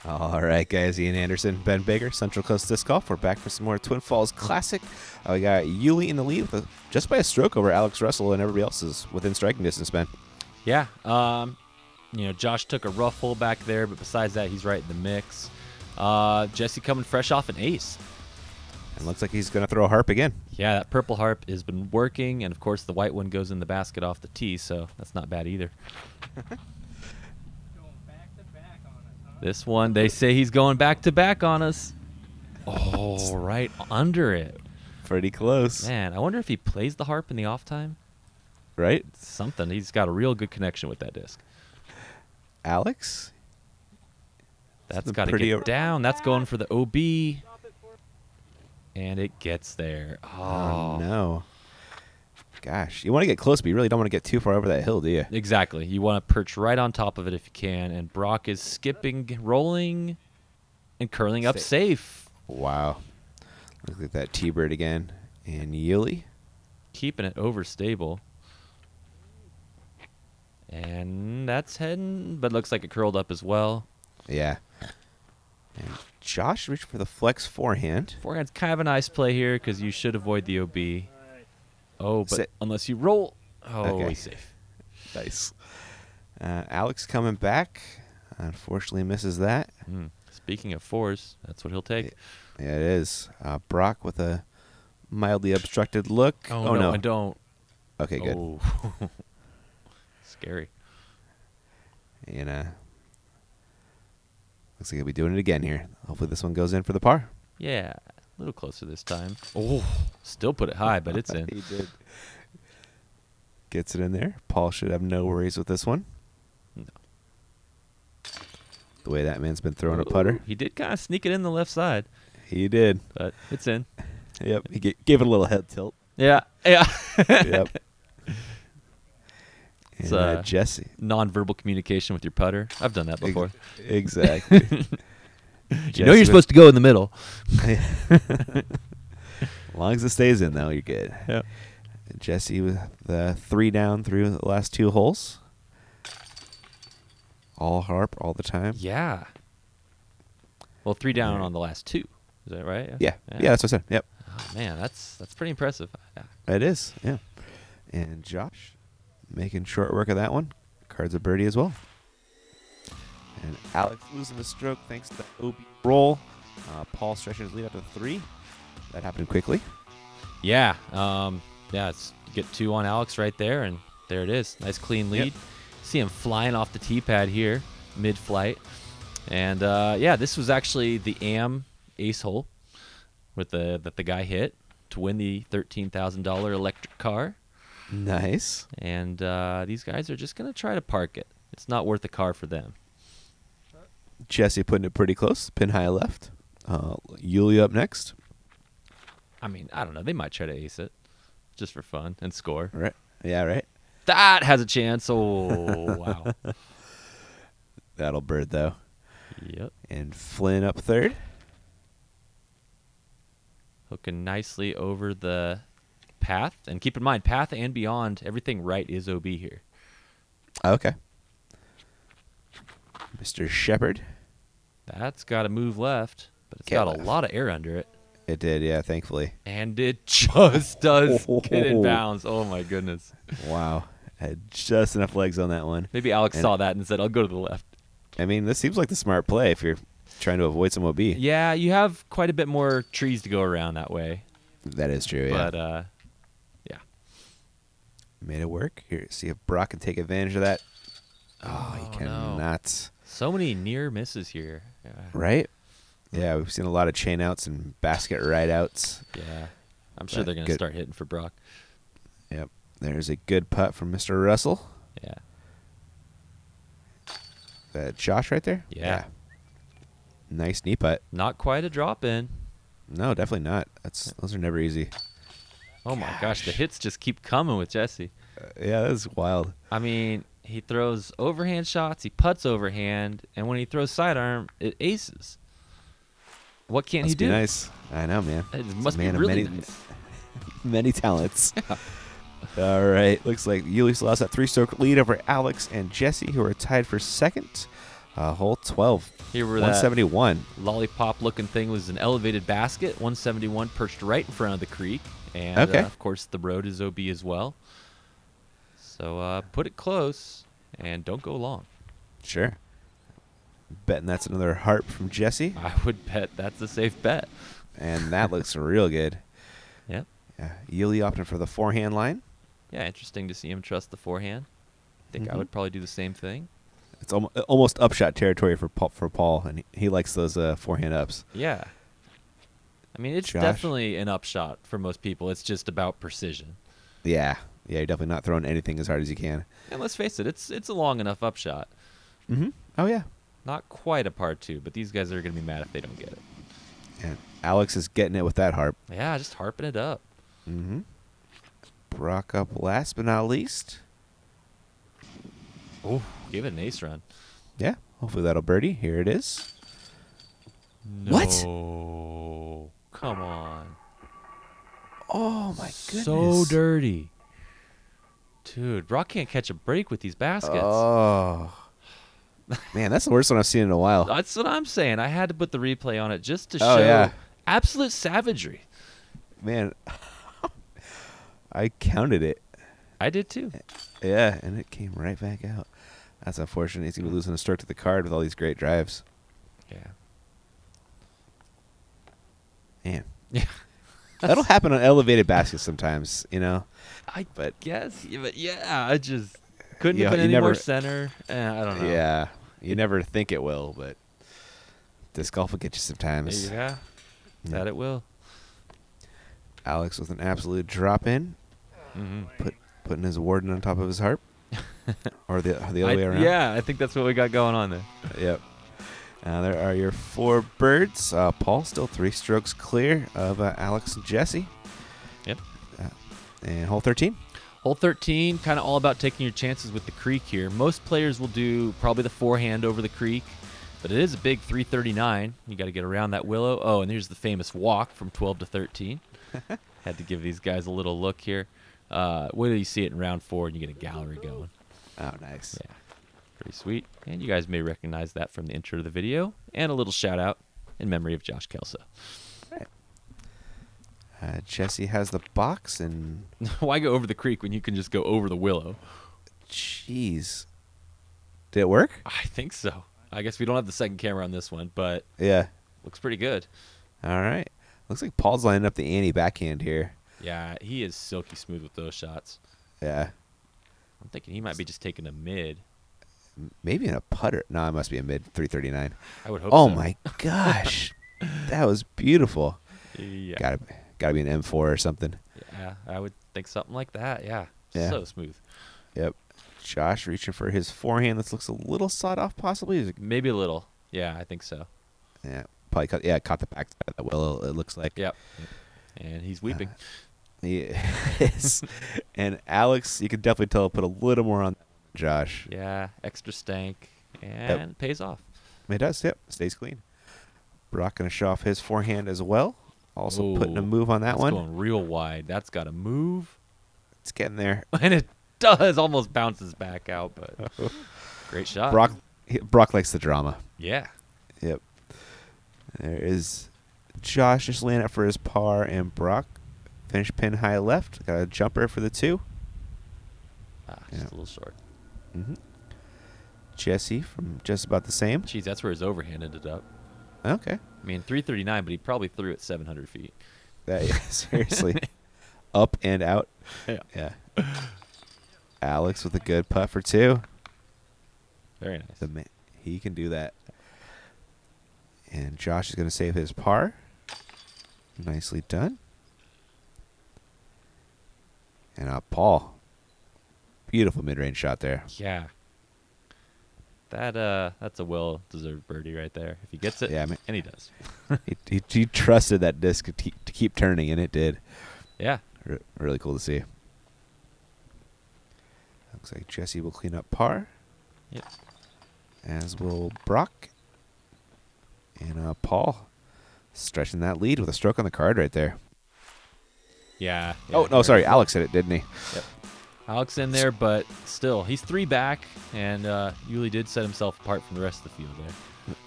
All right, guys. Ian Anderson, Ben Baker, Central Coast Disc Golf. We're back for some more Twin Falls Classic. We got Uli in the lead with just by a stroke over Alex Russell, and everybody else is within striking distance, Ben. Yeah. Josh took a rough hole back there, but besides that, he's right in the mix. Jesse coming fresh off an ace. And looks like he's going to throw a harp again. Yeah, that purple harp has been working, and of course the white one goes in the basket off the tee, so that's not bad either. This one, they say he's going back to back on us. Oh, right under it. Pretty close. Man, I wonder if he plays the harp in the off time. Right? Something. He's got a real good connection with that disc. Alex? That's got to get down. That's going for the OB. And it gets there. Oh, no. Gosh, you want to get close, but you really don't want to get too far over that hill, do you? Exactly. You want to perch right on top of it if you can. And Brock is skipping, rolling, and curling up safe. Wow. Look at that T-bird again. And Uli. Keeping it overstable. And that's heading, but looks like it curled up as well. Yeah. And Josh reached for the flex forehand. Forehand's kind of a nice play here because you should avoid the OB. Oh, but unless you roll. Oh, okay. He's safe. Nice. Alex coming back. Unfortunately misses that. Speaking of fours, that's what he'll take. Yeah, it is. Brock with a mildly obstructed look. Oh no, I don't. Okay, good. Oh. Scary. And looks like he'll be doing it again here. Hopefully this one goes in for the par. Yeah, a little closer this time. Oh, still put it high, but it's in. He did. Gets it in there. Paul should have no worries with this one. No. The way that man's been throwing a putter. He did kind of sneak it in the left side. He did. But it's in. Yep. He gave it a little head tilt. Yeah. Yeah. Yep. It's And, Jesse. Nonverbal communication with your putter. I've done that before. Exactly. You know you're supposed to go in the middle. As long as it stays in, though, you're good. Yep. Jesse with the 3 down through the last 2 holes. All harp all the time. Yeah. Well, 3 down on the last 2. Is that right? Yeah. Yeah, that's what I said. Yep. Oh, man, that's pretty impressive. It is, yeah. And Josh making short work of that one. Cards a birdie as well. And Alex losing the stroke thanks to the OB roll. Paul stretching his lead up to 3. That happened quickly. Yeah. It's get 2 on Alex right there, and there it is. Nice clean lead. Yep. See him flying off the tee pad here, mid-flight. And, this was actually the AM ace hole that the guy hit to win the $13,000 electric car. Nice. And these guys are just going to try to park it. It's not worth the car for them. Jesse putting it pretty close. Pin high left. Uli up next. I mean, I don't know. They might try to ace it just for fun and score. Right. Yeah, right. That has a chance. Oh, wow. That'll bird, though. Yep. And Flynn up 3rd. Hooking nicely over the path. And keep in mind, path and beyond, everything right is OB here. Okay. Mr. Shepard. That's got to move left, but it's got a lot of air under it. It did, yeah, thankfully. And it just does get in bounds. Oh, my goodness. Wow. Had just enough legs on that one. Maybe Alex saw that and said, I'll go to the left. I mean, this seems like the smart play if you're trying to avoid some OB. Yeah, you have quite a bit more trees to go around that way. That is true, yeah. But, yeah. Made it work. Here, see if Brock can take advantage of that. Oh, he cannot. No. So many near misses here. Yeah. Right? Yeah, we've seen a lot of chain outs and basket ride outs. Yeah. I'm sure they're going to start hitting for Brock. Yep. There's a good putt from Mr. Russell. Yeah. That Josh right there? Yeah. Nice knee putt. Not quite a drop in. No, definitely not. Those are never easy. Oh, my gosh. The hits just keep coming with Jesse. Yeah, that is wild. I mean, he throws overhand shots. He putts overhand. And when he throws sidearm, it aces. What can't he do? Nice. I know, man. It must be really nice. Many talents. Yeah. All right. Looks like Uli still has that 3-stroke lead over Alex and Jesse, who are tied for 2nd. Hole 12. Here we're 171. Lollipop-looking thing was an elevated basket. 171 perched right in front of the creek. And, Okay. of course, the road is OB as well. So put it close and don't go long. Sure. Betting that's another harp from Jesse. I would bet that's a safe bet. And that looks real good. Yep. Yeah. Uli opting for the forehand line. Yeah, interesting to see him trust the forehand. I think I would probably do the same thing. It's almost upshot territory for Paul, and he likes those forehand ups. Yeah. I mean, it's Josh? definitely an upshot for most people. It's just about precision. Yeah. Yeah, you're definitely not throwing anything as hard as you can. And let's face it, it's a long enough upshot. Mm-hmm. Oh, yeah. Not quite a par 2, but these guys are going to be mad if they don't get it. And Alex is getting it with that harp. Yeah, just harping it up. Mm-hmm. Brock up last but not least. Oh, gave it an ace run. Yeah, hopefully that'll birdie. Here it is. No. What? Come on. Oh, my goodness. So dirty. Dude, Brock can't catch a break with these baskets. Oh. Man, that's the worst one I've seen in a while. That's what I'm saying. I had to put the replay on it just to Oh, show yeah. absolute savagery. Man, I counted it. I did too. Yeah, and it came right back out. That's unfortunate. He's going to be losing a stroke to the card with all these great drives. Yeah. Man. Yeah. That'll happen on elevated baskets sometimes, you know? I But guess. Yeah, but yeah, I just couldn't Yeah, have been you any more never- center. I don't know. yeah, you never think it will, but disc golf will get you sometimes. Yeah. That it will. Alex with an absolute drop in, Mm-hmm. putting his warden on top of his harp, or the other way around. Yeah, I think that's what we got going on there. Yep. There are your 4 birds. Paul still 3 strokes clear of Alex and Jesse. Yep. And hole 13. Hole 13, kind of all about taking your chances with the creek here. Most players will do probably the forehand over the creek, but it is a big 339. You got to get around that willow. Oh, and here's the famous walk from 12 to 13. Had to give these guys a little look here. Wait till you see it in round 4 and you get a gallery going. Oh, nice. Yeah, pretty sweet. And you guys may recognize that from the intro to the video. And a little shout out in memory of Josh Kelso. Right. Jesse has the box, and Why go over the creek when you can just go over the willow? jeez, did it work? I think so. I guess we don't have the second camera on this one, but Yeah. looks pretty good. All right. Looks like Paul's lining up the Annie backhand here. Yeah, he is silky smooth with those shots. Yeah. I'm thinking he might be just taking a mid. Maybe in a putter. No, it must be a mid 339. I would hope Oh so. my gosh, that was beautiful. Yeah. Gotta be an M4 or something. Yeah, I would think something like that. Yeah. Yeah. So smooth. Yep. Josh reaching for his forehand. This looks a little sawed off, possibly. Maybe a little. Yeah, I think so. Yeah, probably caught the back side of that willow. It looks like. Yep. And he's weeping. Yes. And Alex, you could definitely tell, put a little more on that one than Josh. Yeah, extra stank. And it pays off. It does. Yep. Stays clean. Brock gonna show off his forehand as well. Also putting a Ooh, move on that that's one. going real wide. That's got to move. It's getting there. And it does. Almost bounces back out, but great shot. Brock likes the drama. Yeah. Yep. There is Josh just laying up for his par, and Brock finish pin high left. Got a jumper for the 2. Just Yeah. a little short. Mm-hmm. Jesse from just about the same. Jeez, that's where his overhand ended up. Okay. I mean, 339, but he probably threw it 700 feet. Seriously. Up and out. Yeah. Yeah. Alex with a good putt for 2. Very nice. He can do that. And Josh is going to save his par. Nicely done. And Paul. Beautiful mid-range shot there. Yeah. That's a well-deserved birdie right there. If he gets it, Yeah, man. and he does. He trusted that disc to keep turning, and it did. Yeah. Really cool to see. Looks like Jesse will clean up par, Yep. as will Brock. And Paul stretching that lead with a stroke on the card right there. Yeah. Oh, no, sorry. Alex hit it, didn't he? Yep. Alex in there, but still, he's 3 back, and Uli did set himself apart from the rest of the field there.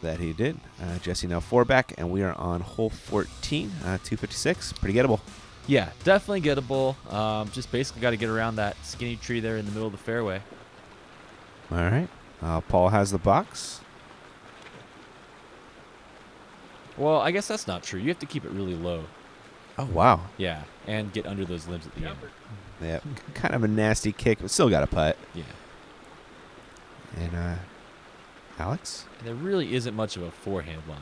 That he did. Jesse now 4 back, and we are on hole 14, 256. Pretty gettable. Yeah, definitely gettable. Just basically got to get around that skinny tree there in the middle of the fairway. All right. Paul has the box. Well, I guess that's not true. You have to keep it really low. Oh, wow. Yeah, and get under those limbs at the end. Yep. Kind of a nasty kick, but still got a putt. Yeah. And Alex? There really isn't much of a forehand line.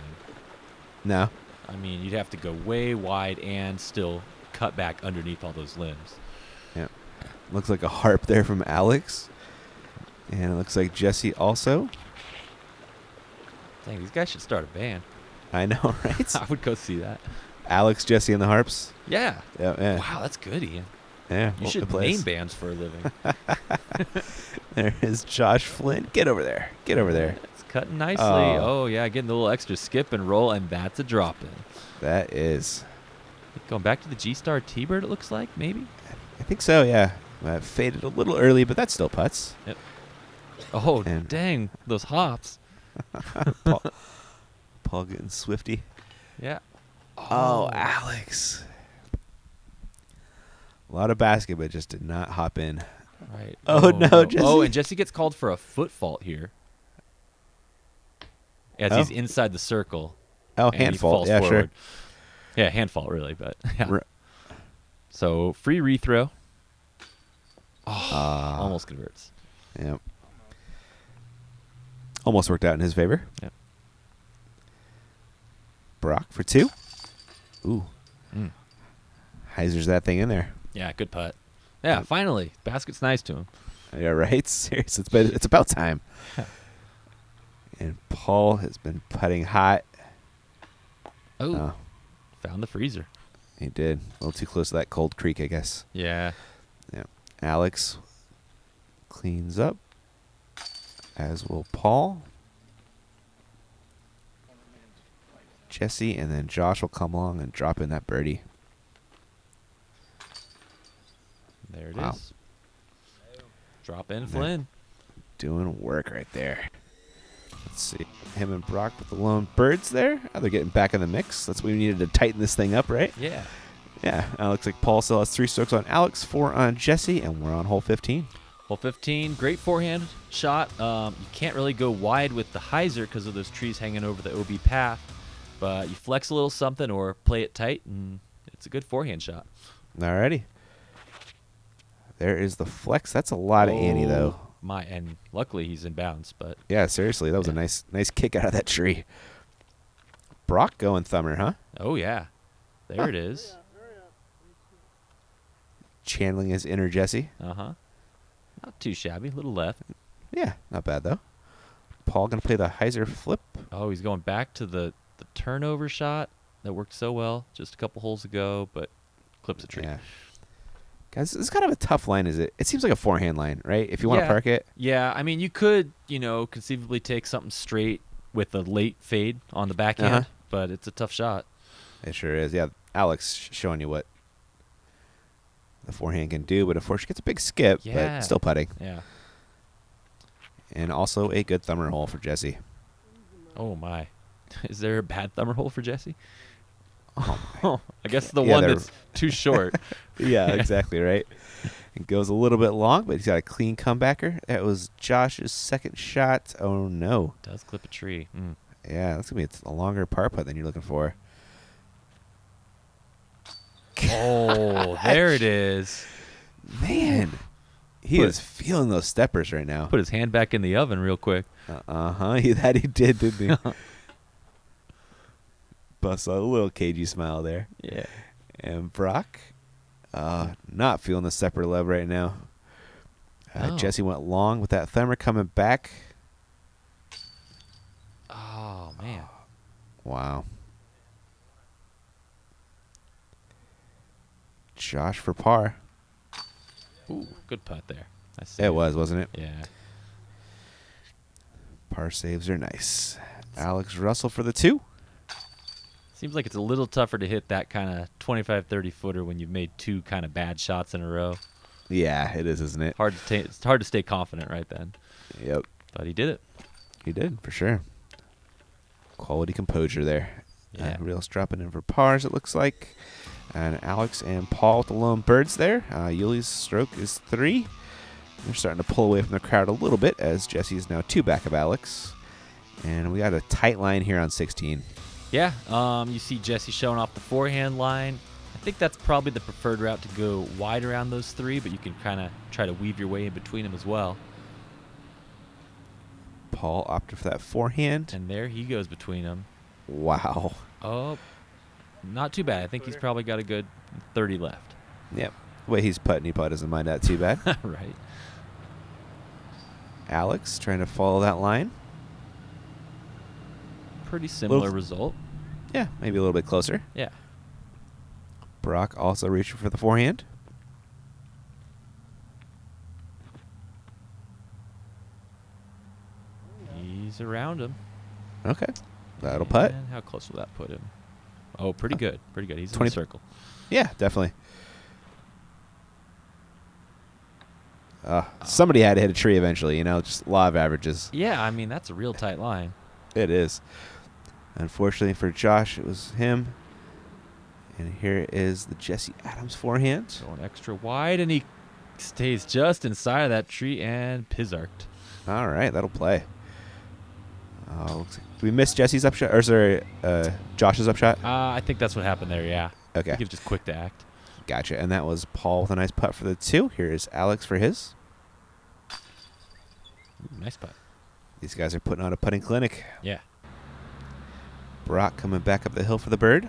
No. I mean, you'd have to go way wide and still cut back underneath all those limbs. Yep. Looks like a harp there from Alex. And it looks like Jesse also. Dang, these guys should start a band. I know, right? I would go see that. Alex, Jesse, and the harps. Yeah. Yeah. Wow, that's good, Ian. Yeah. You should name bands for a living. There is Josh Flynn. Get over there. Get over there. It's cutting nicely. Oh, yeah, getting a little extra skip and roll, and that's a drop in. That is. Going back to the G-Star T-Bird, it looks like, maybe? I think so, yeah. Faded a little early, but that's still putts. Yep. Oh, And dang, those hops. Paul getting swifty. Yeah. Oh, Alex. A lot of basket, but just did not hop in. Right. Oh, no, Jesse. Oh, and Jesse gets called for a foot fault here. As he's inside the circle. Oh, and hand he fault. falls Yeah, forward. sure. Yeah, hand fault, really, but yeah. So, free rethrow. Oh, almost converts. Yep. Almost worked out in his favor. Yep. Brock for 2. Ooh. Mm. Heiser's that thing in there. Yeah, good putt. Yeah, finally. Basket's nice to him. Yeah, right? Serious. It's about time. And Paul has been putting hot. Oh. Found the freezer. He did. A little too close to that cold creek, I guess. Yeah. Yeah. Alex cleans up, as will Paul. Jesse, and then Josh will come along and drop in that birdie. There it Wow. is. Drop in Flynn. Doing work right there. Let's see. Him and Brock with the lone birds there. Oh, they're getting back in the mix. That's what we needed to tighten this thing up, right? Yeah. Yeah. Looks like Paul still has 3 strokes on Alex, 4 on Jesse, and we're on hole 15. Hole 15, great forehand shot. You can't really go wide with the hyzer because of those trees hanging over the OB path. But you flex a little something or play it tight, and it's a good forehand shot. Alrighty. There is the flex. That's a lot of Annie, though. And luckily he's in bounds, but Yeah, seriously, that was a nice kick out of that tree. Brock going thumber, huh? oh yeah, there it is. Channeling his inner Jesse. Not too shabby, little left. Yeah, not bad though. Paul gonna play the hyzer flip. Oh, he's going back to the turnover shot that worked so well just a couple holes ago, but clips a tree. Yeah. Guys, this is kind of a tough line, is it? It seems like a forehand line, right? If you want to park it. Yeah, I mean, you could, conceivably take something straight with a late fade on the backhand, but it's a tough shot. It sure is. Yeah, Alex showing you what the forehand can do, but of course she gets a big skip, but still putting. Yeah. And also a good thumber hole for Jesse. Oh, my. Is there a bad thumber hole for Jesse? Oh, I guess the one that's too short. Yeah, exactly, right? It goes a little bit long, but he's got a clean comebacker. That was Josh's second shot. Oh, no. Does clip a tree. Yeah, that's going to be a longer par putt than you're looking for. Oh, there it is. Man, he is feeling those steppers right now. Put his hand back in the oven real quick. He did, didn't he? Bust a little cagey smile there. Yeah. And Brock, not feeling the stepper love right now. Jesse went long with that thumber coming back. Oh, man. Wow. Josh for par. Ooh, good putt there. It was, wasn't it? Yeah. Par saves are nice. Alex Russell for the 2. Seems like it's a little tougher to hit that kind of 25, 30 footer when you've made 2 kind of bad shots in a row. Yeah, it is, isn't it? It's hard to stay confident right then. Yep. But he did it. He did, for sure. Quality composure there. Yeah. Reels dropping in for pars, it looks like. And Alex and Paul with the lone birds there. Yuli's stroke is 3. They're starting to pull away from the crowd a little bit as Jesse is now 2 back of Alex. And we got a tight line here on 16. Yeah, you see Jesse showing off the forehand line. I think that's probably the preferred route to go wide around those 3, but you can kind of try to weave your way in between them as well. Paul opted for that forehand. And there he goes between them. Wow. Oh, not too bad. I think he's probably got a good 30 left. Yep. The way he's putting, he probably doesn't mind that too bad. Right. Alex trying to follow that line. Pretty similar result. Yeah, maybe a little bit closer. Yeah. Brock also reaching for the forehand. He's around him. Okay. That'll putt. And how close will that put him? Oh, pretty good. Pretty good. He's in 20 the circle. Yeah, definitely. Somebody had to hit a tree eventually, just law of averages. Yeah, I mean, that's a real tight line. It is. Unfortunately for Josh, it was him. And here is the Jesse Adams forehand. Going extra wide, and he stays just inside of that tree and pizzarked. All right, that'll play. Looks like, did we miss Jesse's upshot? Or sorry, Josh's upshot? I think that's what happened there, yeah. Okay. I think he was just quick to act. Gotcha. And that was Paul with a nice putt for the 2. Here is Alex for his. Ooh, nice putt. These guys are putting on a putting clinic. Yeah. Brock coming back up the hill for the bird.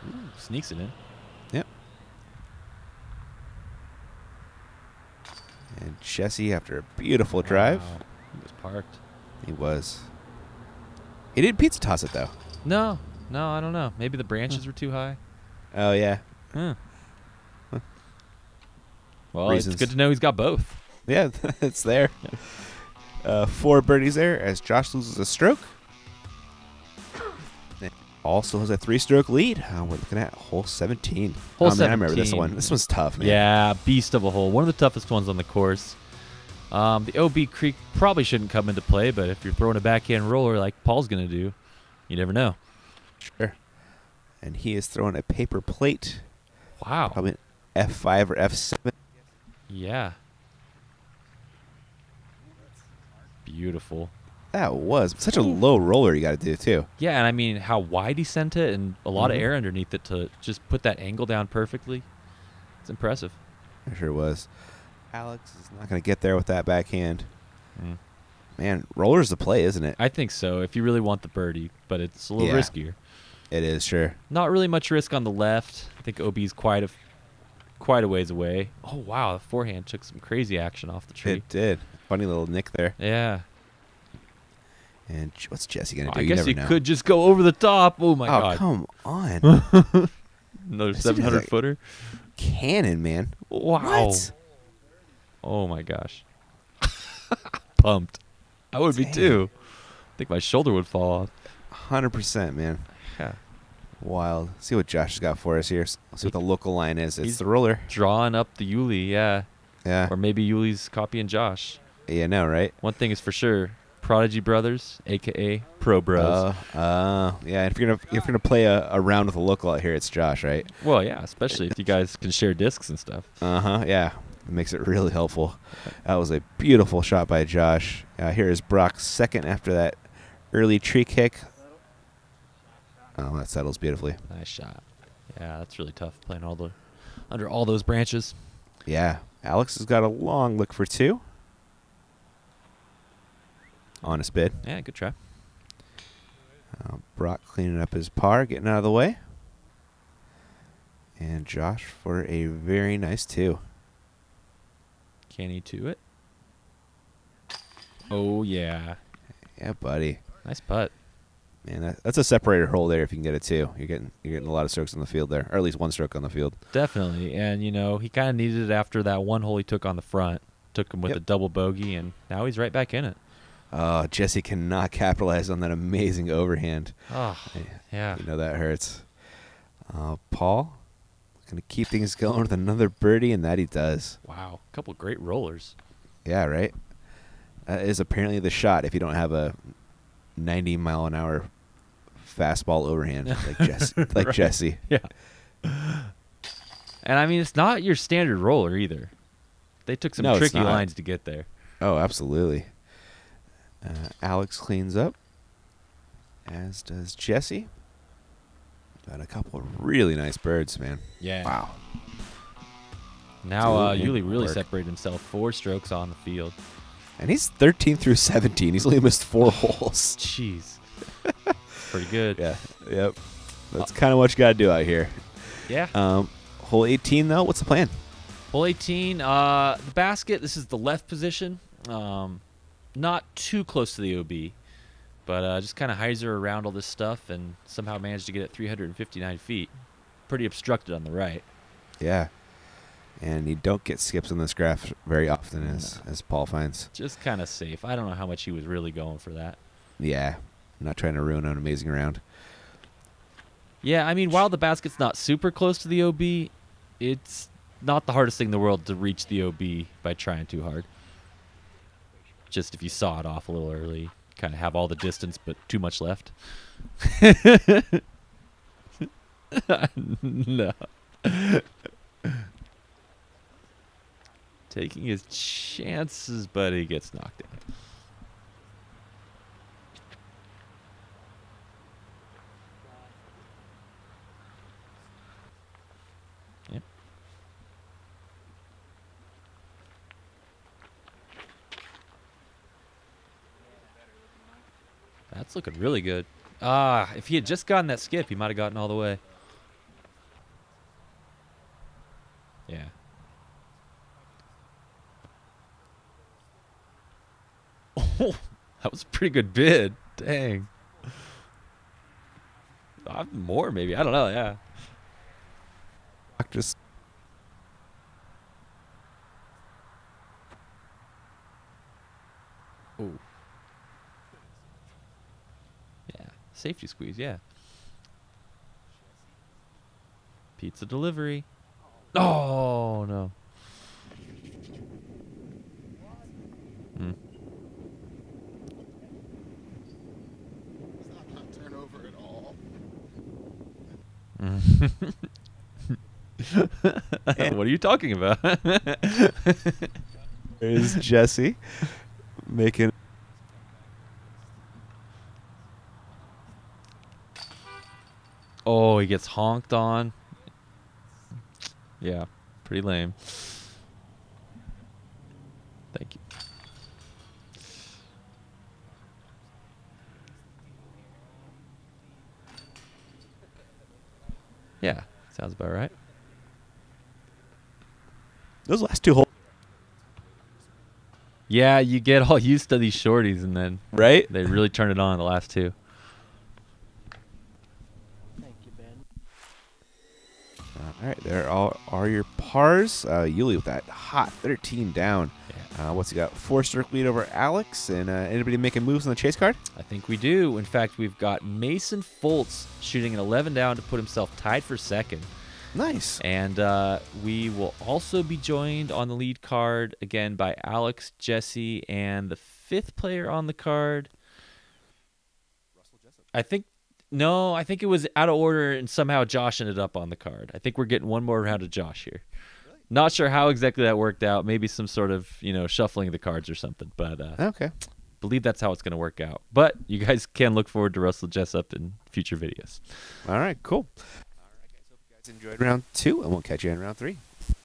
Ooh, sneaks it in. Yep. And Jesse, after a beautiful drive. Wow. He was parked. He was. He didn't pizza toss it, though. No, I don't know. Maybe the branches were too high. Oh, yeah. Huh. Well, Reasons. it's good to know he's got both. Yeah, it's there. Yeah. 4 birdies there as Josh loses a stroke. Also has a 3-stroke lead. We're looking at hole 17. Hole Man, I remember this 17. one. This one's tough, man. Yeah, beast of a hole. One of the toughest ones on the course. The OB Creek probably shouldn't come into play, but if you're throwing a backhand roller like Paul's going to do, you never know. Sure. And he is throwing a paper plate. Wow. Probably an F5 or F7. Yeah. Beautiful. That was such a low roller you got to do, too. Yeah, and I mean, how wide he sent it and a lot of air underneath it to just put that angle down perfectly. It's impressive. It sure was. Alex is not going to get there with that backhand. Mm. Man, roller's the play, isn't it? I think so, if you really want the birdie, but it's a little Yeah. riskier. It is, sure. Not really much risk on the left. I think OB's quite a ways away. Oh, wow, the forehand took some crazy action off the tree. It did. Funny little nick there. Yeah. And what's Jesse going to do? I You guess never he know. could just go over the top. Oh, my Oh, God. come on. Another This dude has 700-footer. Cannon, man. Wow. What? Oh, my gosh. Pumped. I would be, Dang. too. I think my shoulder would fall off. 100%, man. Yeah. Wild. See what Josh has got for us here. Let's see what the local line is. It's He's the roller. Drawing up the Uli, yeah. Yeah. Or maybe Yuli's copying Josh. Yeah, no, right? One thing is for sure. Prodigy Brothers, a.k.a. Pro Bros. Yeah. If you're gonna play a round with a local out here, it's Josh, right? Well, yeah, especially if you guys can share discs and stuff. Yeah. It makes it really helpful. That was a beautiful shot by Josh. Here is Brock's second after that early tree kick. Oh, that settles beautifully. Nice shot. Yeah, that's really tough playing under all those branches. Yeah. Alex has got a long look for 2. Honest bid. Yeah, good try. Brock cleaning up his par, getting out of the way. And Josh for a very nice 2. Can he to it? Oh, yeah. Yeah, buddy. Nice putt. Man, that's a separator hole there if you can get it 2. You're getting a lot of strokes on the field there, or at least 1 stroke on the field. Definitely. And, he kind of needed it after that one hole he took on the front. Took him with a double bogey, and now he's right back in it. Jesse cannot capitalize on that amazing overhand. Oh, yeah. You know that hurts. Paul, going to keep things going with another birdie, and that he does. Wow, a couple great rollers. Yeah, right? That is apparently the shot if you don't have a 90-mile-an-hour fastball overhand like Jesse. Like Right. Jesse. Yeah. And I mean, it's not your standard roller either. They took some No, it's tricky not. lines to get there. Oh, absolutely. Alex cleans up, as does Jesse. Got a couple of really nice birds, man. Yeah. Wow. Now Dude, Yuli good really work. separated himself. 4 strokes on the field. And he's 13 through 17. He's only missed 4 holes. Jeez. Pretty good. Yeah. Yep. That's kind of what you got to do out here. Yeah. Hole 18, though, what's the plan? Hole 18, the basket. This is the left position. Not too close to the OB, but just kind of hyzer around all this stuff and somehow managed to get it 359 feet. Pretty obstructed on the right. Yeah. And you don't get skips on this graph very often, as Paul finds. Just kind of safe. I don't know how much he was really going for that. Yeah. I'm not trying to ruin an amazing round. Yeah, I mean, while the basket's not super close to the OB, it's not the hardest thing in the world to reach the OB by trying too hard. Just if you saw it off a little early, kind of have all the distance but too much left. No. Taking his chances, but he gets knocked out. Yep. That's looking really good. If he had just gotten that skip, he might have gotten all the way. Yeah. Oh, that was a pretty good bid. Dang. More, maybe. I don't know. Yeah. Just Ooh. Yeah. Safety squeeze. Yeah. Pizza delivery. Oh, no. Hmm. It's not turnover at all. What are you talking about? there's Jesse making. Oh, he gets honked on. Yeah, pretty lame. Thank you. Yeah, sounds about right. Those last 2 holes, Yeah, you get all used to these shorties, and then right? they really turn it on in the last 2. Thank you, Ben. All right, there are your pars. Yuli with that hot 13 down. What's he got? 4-stroke lead over Alex. And anybody making moves on the chase card? I think we do. In fact, we've got Mason Foltz shooting an 11 down to put himself tied for second. Nice. And we will also be joined on the lead card again by Alex, Jesse, and the 5th player on the card. I think it was out of order, and somehow Josh ended up on the card. I think we're getting one more round of Josh here. Really? Not sure how exactly that worked out. Maybe some sort of shuffling of the cards or something. But Okay. believe that's how it's going to work out. But you guys can look forward to Russell Jessup in future videos. All right, cool. All right, guys. Hope you guys enjoyed round 2, and we'll catch you in round 3.